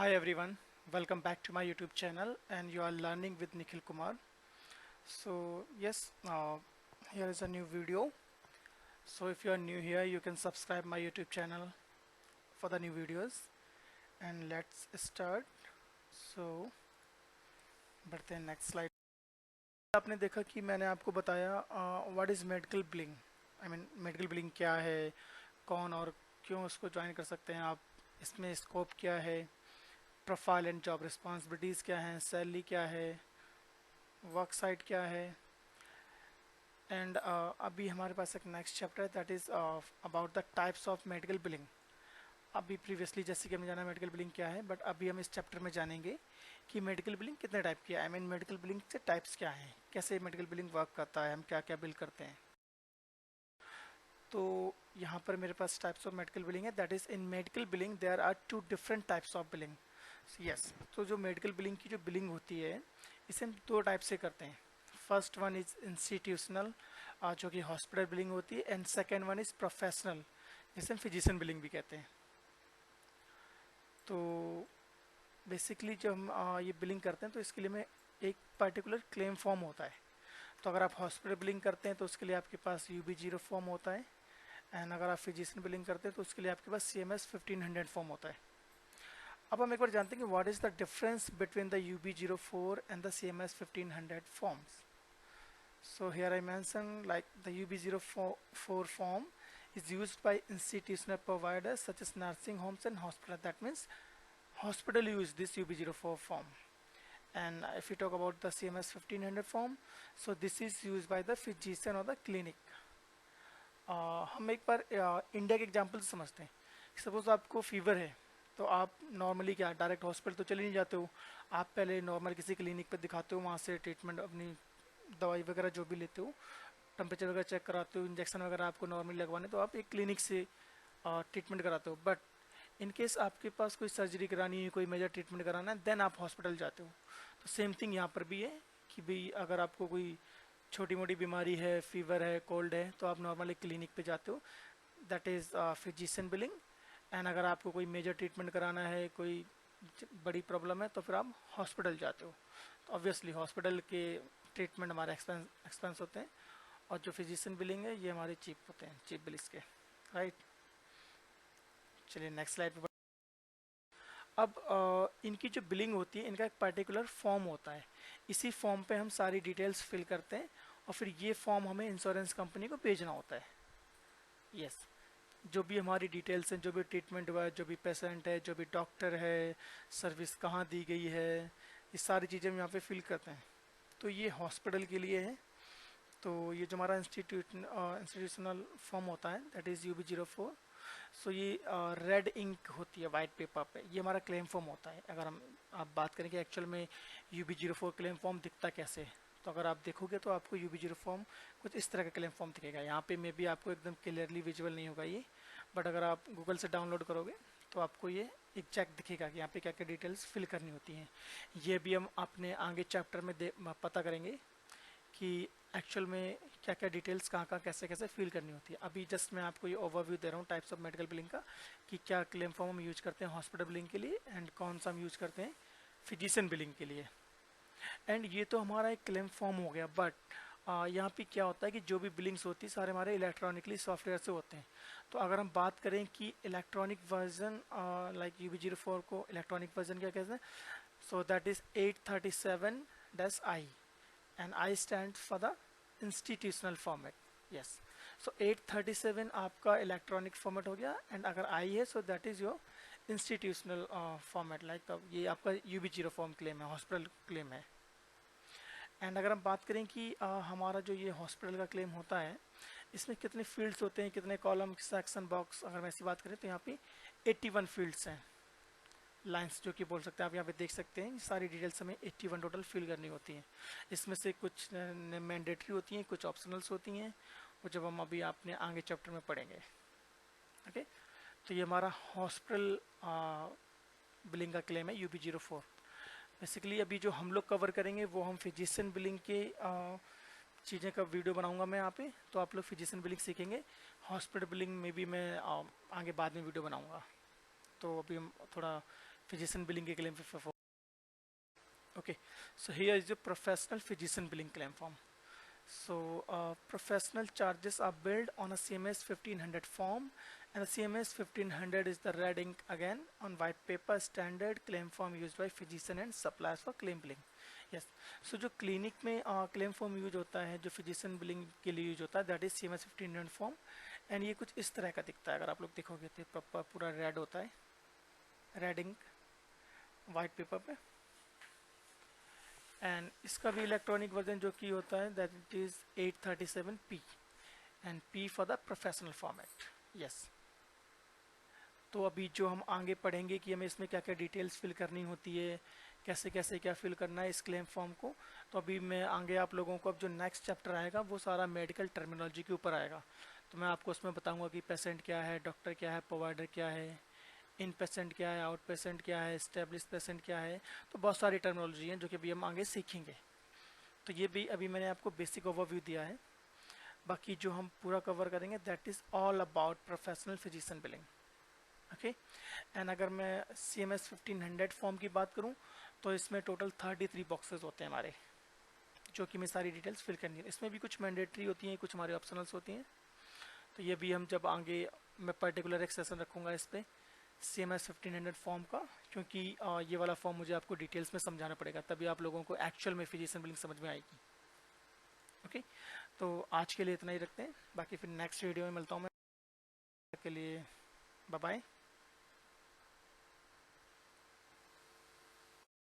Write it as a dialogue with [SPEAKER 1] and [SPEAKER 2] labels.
[SPEAKER 1] Hi everyone, welcome back to my YouTube channel and you are learning with Nikhil Kumar. So yes, here is a new video. So if you are new here, you can subscribe my YouTube channel for the new videos and let's start. So बढ़ते हैं next slide. आपने देखा कि मैंने आपको बताया what is medical billing. Medical billing क्या है, कौन और क्यों उसको ज्वाइन कर सकते हैं आप, इसमें स्कोप क्या है, प्रोफाइल एंड जॉब रिस्पॉन्सिबिलिटीज़ क्या हैं, सैलरी क्या है, वर्क साइट क्या है एंड अभी हमारे पास एक नेक्स्ट चैप्टर है that is about the types of medical billing. अभी प्रीवियसली जैसे कि हमने जाना मेडिकल बिलिंग क्या है, बट अभी हम इस चैप्टर में जानेंगे कि मेडिकल बिलिंग कितने टाइप की है। मेडिकल बिलिंग के टाइप्स क्या हैं, कैसे मेडिकल बिलिंग वर्क करता है, हम क्या क्या बिल करते हैं। तो यहाँ पर मेरे पास टाइप्स ऑफ मेडिकल बिलिंग है that is in medical billing there are two different types of billing. Yes, तो जो मेडिकल बिलिंग की जो बिलिंग होती है इसे हम दो टाइप से करते हैं। फर्स्ट वन इज इंस्टीट्यूशनल, जो कि हॉस्पिटल बिलिंग होती है, and second one is professional, जिसे हम फिजिशियन बिलिंग भी कहते हैं। तो बेसिकली जब हम ये बिलिंग करते हैं तो इसके लिए में एक पर्टिकुलर क्लेम फॉर्म होता है। तो अगर आप हॉस्पिटल बिलिंग करते हैं तो उसके लिए आपके पास UB0 फॉर्म होता है, एंड अगर आप फिजिशियन बिलिंग करते हैं तो उसके लिए आपके पास CMS 1500 फॉर्म होता है। अब हम एक बार जानते हैं कि what is the difference between the UB04 and the CMS 1500 forms. So here I mentioned like the UB04 form is used by institutional providers such as nursing homes and hospital. That means hospital use this UB04 form. And if we talk about the CMS 1500 form, so this is used by the physician or the clinic. हम एक बार India के example से समझते हैं। Suppose आपको fever है तो आप नॉर्मली क्या डायरेक्ट हॉस्पिटल तो चले नहीं जाते हो, आप पहले नॉर्मल किसी क्लिनिक पर दिखाते हो, वहाँ से ट्रीटमेंट अपनी दवाई वगैरह जो भी लेते हो, टेम्परेचर वगैरह चेक कराते हो, इंजेक्शन वगैरह आपको नॉर्मली लगवाने तो आप एक क्लिनिक से ट्रीटमेंट कराते हो। बट इन केस आपके पास कोई सर्जरी करानी है, कोई मेजर ट्रीटमेंट कराना है, देन आप हॉस्पिटल जाते हो। तो सेम थिंग यहाँ पर भी है कि भाई अगर आपको कोई छोटी मोटी बीमारी है, फीवर है, कोल्ड है, तो आप नॉर्मली क्लिनिक पे जाते हो, that is physician billing. And अगर आपको कोई मेजर ट्रीटमेंट कराना है, कोई बड़ी प्रॉब्लम है, तो फिर आप हॉस्पिटल जाते हो। तो ऑब्वियसली हॉस्पिटल के ट्रीटमेंट हमारे एक्सपेंस होते हैं, और जो फिजिशियन बिलिंग है ये हमारे चीप होते हैं, चीप बिल्स के, राइट। चलिए नेक्स्ट स्लाइड पे। अब इनकी जो बिलिंग होती है, इनका एक पर्टिकुलर फॉर्म होता है। इसी फॉर्म पे हम सारी डिटेल्स फिल करते हैं और फिर ये फॉर्म हमें इंश्योरेंस कंपनी को भेजना होता है। यस, जो भी हमारी डिटेल्स हैं, जो भी ट्रीटमेंट हुआ है, जो भी पेशेंट है, जो भी डॉक्टर है, सर्विस कहाँ दी गई है, ये सारी चीज़ें हम यहाँ पे फिल करते हैं। तो ये हॉस्पिटल के लिए है। तो ये जो हमारा इंस्टीट्यूशनल फॉर्म होता है दैट इज़ UB04। सो ये रेड इंक होती है वाइट पेपर पे, ये हमारा क्लेम फॉर्म होता है। अगर हम आप बात करें कि एक्चुअल में UB04 क्लेम फॉर्म दिखता कैसे, तो अगर आप देखोगे तो आपको UB0 फॉर्म कुछ इस तरह का क्लेम फॉर्म दिखेगा। यहाँ पे मे भी आपको एकदम क्लियरली विजुअल नहीं होगा ये, बट अगर आप गूगल से डाउनलोड करोगे तो आपको ये एग्जैक्ट दिखेगा कि यहाँ पे क्या क्या डिटेल्स फिल करनी होती हैं। ये भी हम अपने आगे चैप्टर में पता करेंगे कि एक्चुअल में क्या क्या डिटेल्स कहाँ कहाँ कैसे कैसे फिल करनी होती है। अभी जस्ट मैं आपको ये ओवरव्यू दे रहा हूँ टाइप्स ऑफ मेडिकल बिलिंग का, कि क्या क्लेम फॉर्म हम यूज करते हैं हॉस्पिटल बिलिंग के लिए एंड कौन सा हम यूज करते हैं फिजिशियन बिलिंग के लिए। एंड ये तो हमारा एक क्लेम फॉर्म हो गया, बट यहाँ पे क्या होता है कि जो भी बिलिंग्स होती है सारे हमारे इलेक्ट्रॉनिकली सॉफ्टवेयर से होते हैं। तो अगर हम बात करें कि इलेक्ट्रॉनिक वर्जन लाइक UB04 को इलेक्ट्रॉनिक वर्जन क्या कहते हैं, so that is 837-I, and I stands for the institutional format. Yes, so 837 आपका इलेक्ट्रॉनिक फॉर्मेट हो गया, एंड अगर I है so that is your institutional format, like ये आपका UB0 फॉर्म क्लेम है, हॉस्पिटल क्लेम है। एंड अगर हम बात करें कि हमारा जो ये हॉस्पिटल का क्लेम होता है, इसमें कितने फील्ड्स होते हैं, कितने कॉलम, सेक्शन, बॉक्स, अगर मैं ऐसी बात करें तो यहाँ पे 81 फील्ड्स हैं, लाइंस जो कि बोल सकते हैं। आप यहाँ पे देख सकते हैं सारी डिटेल्स हमें 81 टोटल फिल करनी होती हैं। इसमें से कुछ मैंडेटरी होती हैं, कुछ ऑप्शनल्स होती हैं, वो जब हम अभी अपने आगे चैप्टर में पढ़ेंगे। ओके, तो ये हमारा हॉस्पिटल बिलिंग का क्लेम है UB04। बेसिकली अभी जो हम लोग कवर करेंगे वो हम फिजिशियन बिलिंग के चीज़ें का वीडियो बनाऊंगा मैं यहाँ पे, तो आप लोग फिजिशियन बिलिंग सीखेंगे। हॉस्पिटल बिलिंग में भी मैं आगे बाद में वीडियो बनाऊंगा। तो अभी हम थोड़ा physician billing के claim form. Okay, so here is the professional physician billing claim form. So professional charges are billed on a CMS 1500 form, and the CMS 1500 is the red ink again on white paper standard claim form used by physician and suppliers for claim billing. Yes, so जो clinic में claim form use होता है, जो physician billing के लिए use होता है, that is CMS 1500 form, and ये कुछ इस तरह का दिखता है. अगर आप लोग देखोगे तो पूरा रेड होता है, रेड इंक वाइट पेपर पे, एंड इसका भी इलेक्ट्रॉनिक वर्जन जो की होता है that it is 837p and p for the professional format. Yes, तो अभी जो हम आगे पढ़ेंगे कि हमें इसमें क्या क्या डिटेल्स फिल करनी होती है, कैसे कैसे क्या फिल करना है इस क्लेम फॉर्म को, तो अभी मैं आगे आप लोगों को अब जो नेक्स्ट चैप्टर आएगा वो सारा मेडिकल टर्मिनोलॉजी के ऊपर आएगा. तो मैं आपको उसमें बताऊंगा कि पेशेंट क्या है, डॉक्टर क्या है, प्रोवाइडर क्या है, इन पेशेंट क्या है, आउट पेशेंट क्या है, स्टेब्लिश पेशेंट क्या है. तो बहुत सारी टर्मिनोलॉजी हैं जो कि अभी हम आगे सीखेंगे. तो ये भी अभी मैंने आपको बेसिक ओवरव्यू दिया है. बाकी जो हम पूरा कवर करेंगे that is all about professional physician billing. Okay, and अगर मैं CMS 1500 फॉर्म की बात करूं तो इसमें टोटल 33 बॉक्सेस होते हैं हमारे, जो कि मैं सारी डिटेल्स फिल करनी है. इसमें भी कुछ मैंडेटरी होती हैं, कुछ हमारे ऑप्शनल्स होती हैं. तो ये भी हम जब आगे मैं पर्टिकुलर एक सेशन रखूँगा इस पर CMS 1500 फॉर्म का, क्योंकि ये वाला फॉर्म मुझे आपको डिटेल्स में समझाना पड़ेगा, तभी आप लोगों को एक्चुअल में फिजिशियन बिलिंग समझ में आएगी. ओके, तो आज के लिए इतना ही रखते हैं, बाकी फिर नेक्स्ट वीडियो में मिलता हूँ मैं. के लिए बाय बाय.